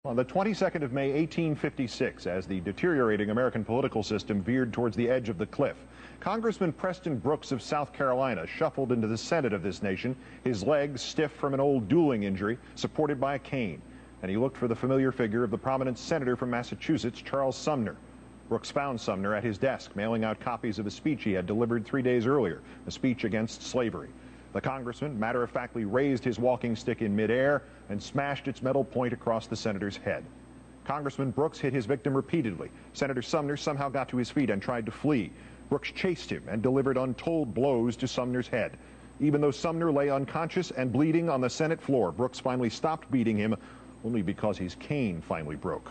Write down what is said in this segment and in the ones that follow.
On the 22nd of May, 1856, as the deteriorating American political system veered towards the edge of the cliff, Congressman Preston Brooks of South Carolina shuffled into the Senate of this nation, his legs stiff from an old dueling injury, supported by a cane. And he looked for the familiar figure of the prominent senator from Massachusetts, Charles Sumner. Brooks found Sumner at his desk, mailing out copies of a speech he had delivered 3 days earlier, a speech against slavery. The congressman matter-of-factly raised his walking stick in midair and smashed its metal point across the senator's head. Congressman Brooks hit his victim repeatedly. Senator Sumner somehow got to his feet and tried to flee. Brooks chased him and delivered untold blows to Sumner's head. Even though Sumner lay unconscious and bleeding on the Senate floor, Brooks finally stopped beating him only because his cane finally broke.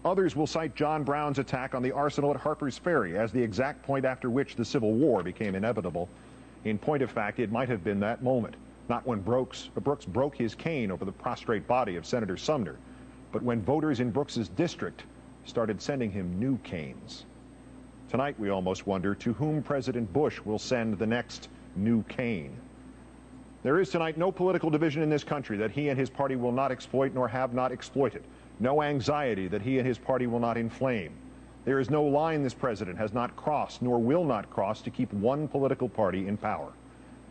Others will cite John Brown's attack on the arsenal at Harper's Ferry as the exact point after which the Civil War became inevitable. In point of fact, it might have been that moment, not when Brooks broke his cane over the prostrate body of Senator Sumner, but when voters in Brooks's district started sending him new canes. Tonight, we almost wonder to whom President Bush will send the next new cane. There is tonight no political division in this country that he and his party will not exploit nor have not exploited. No anxiety that he and his party will not inflame. There is no line this president has not crossed nor will not cross to keep one political party in power.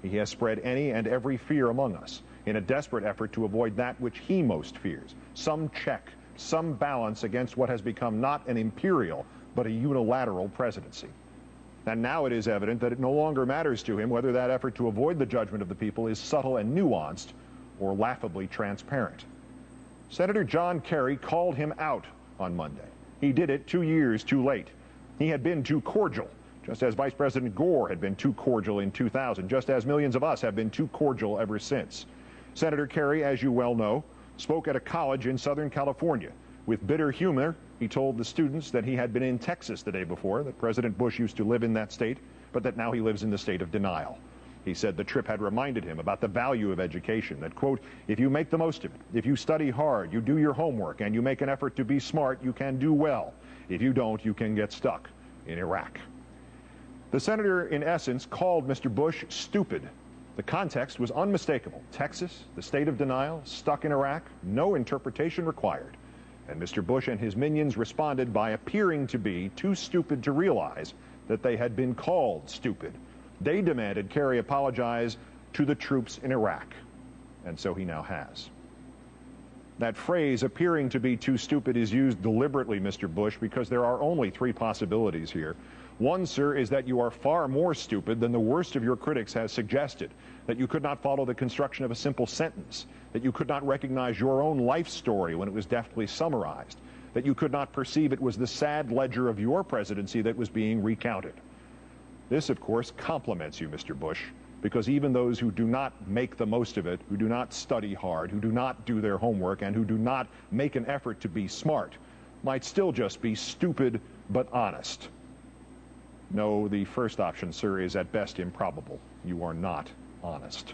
He has spread any and every fear among us in a desperate effort to avoid that which he most fears, some check, some balance against what has become not an imperial but a unilateral presidency. And now it is evident that it no longer matters to him whether that effort to avoid the judgment of the people is subtle and nuanced or laughably transparent. Senator John Kerry called him out on Monday. He did it 2 years too late. He had been too cordial, just as Vice President Gore had been too cordial in 2000, just as millions of us have been too cordial ever since. Senator Kerry, as you well know, spoke at a college in Southern California. With bitter humor, he told the students that he had been in Texas the day before, that President Bush used to live in that state, but that now he lives in the state of denial. He said the trip had reminded him about the value of education, that, quote, if you make the most of it, if you study hard, you do your homework, and you make an effort to be smart, you can do well. If you don't, you can get stuck in Iraq. The senator, in essence, called Mr. Bush stupid. The context was unmistakable. Texas, the state of denial, stuck in Iraq, no interpretation required. And Mr. Bush and his minions responded by appearing to be too stupid to realize that they had been called stupid. They demanded Kerry apologize to the troops in Iraq, and so he now has. That phrase, appearing to be too stupid, is used deliberately, Mr. Bush, because there are only 3 possibilities here. One, sir, is that you are far more stupid than the worst of your critics has suggested, that you could not follow the construction of a simple sentence, that you could not recognize your own life story when it was deftly summarized, that you could not perceive it was the sad ledger of your presidency that was being recounted. This, of course, compliments you, Mr. Bush, because even those who do not make the most of it, who do not study hard, who do not do their homework, and who do not make an effort to be smart, might still just be stupid but honest. No, the first option, sir, is at best improbable. You are not honest.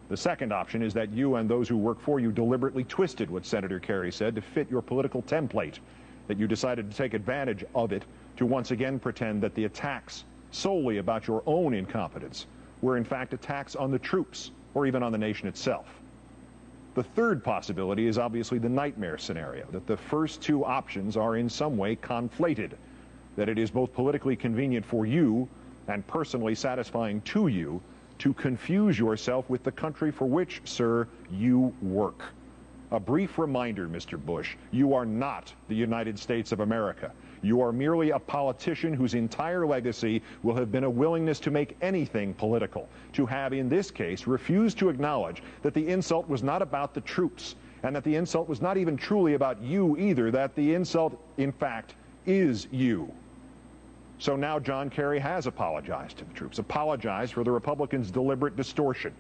The second option is that you and those who work for you deliberately twisted what Senator Kerry said to fit your political template, that you decided to take advantage of it to once again pretend that the attacks solely about your own incompetence were in fact attacks on the troops or even on the nation itself. The third possibility is obviously the nightmare scenario, that the first 2 options are in some way conflated, that it is both politically convenient for you and personally satisfying to you to confuse yourself with the country for which, sir, you work. A brief reminder, Mr. Bush, you are not the United States of America. You are merely a politician whose entire legacy will have been a willingness to make anything political, to have, in this case, refused to acknowledge that the insult was not about the troops, and that the insult was not even truly about you either, that the insult, in fact, is you. So now John Kerry has apologized to the troops, apologized for the Republicans' deliberate distortion.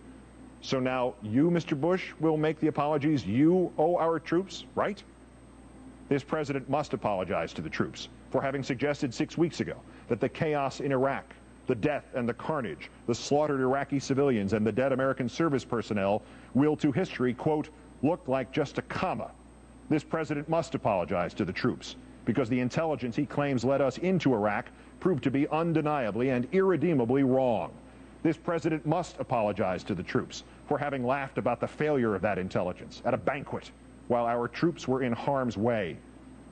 So now you, Mr. Bush, will make the apologies you owe our troops, right? This president must apologize to the troops for having suggested 6 weeks ago that the chaos in Iraq, the death and the carnage, the slaughtered Iraqi civilians and the dead American service personnel will to history, quote, look like just a comma. This president must apologize to the troops because the intelligence he claims led us into Iraq proved to be undeniably and irredeemably wrong. This president must apologize to the troops for having laughed about the failure of that intelligence at a banquet while our troops were in harm's way.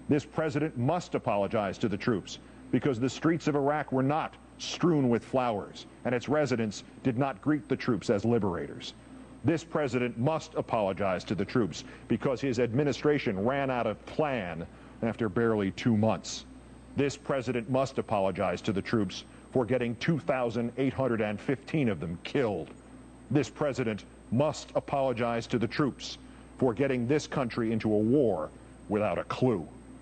This president must apologize to the troops because the streets of Iraq were not strewn with flowers and its residents did not greet the troops as liberators. This president must apologize to the troops because his administration ran out of plan after barely 2 months. This president must apologize to the troops for getting 2,815 of them killed. This president must apologize to the troops for getting this country into a war without a clue.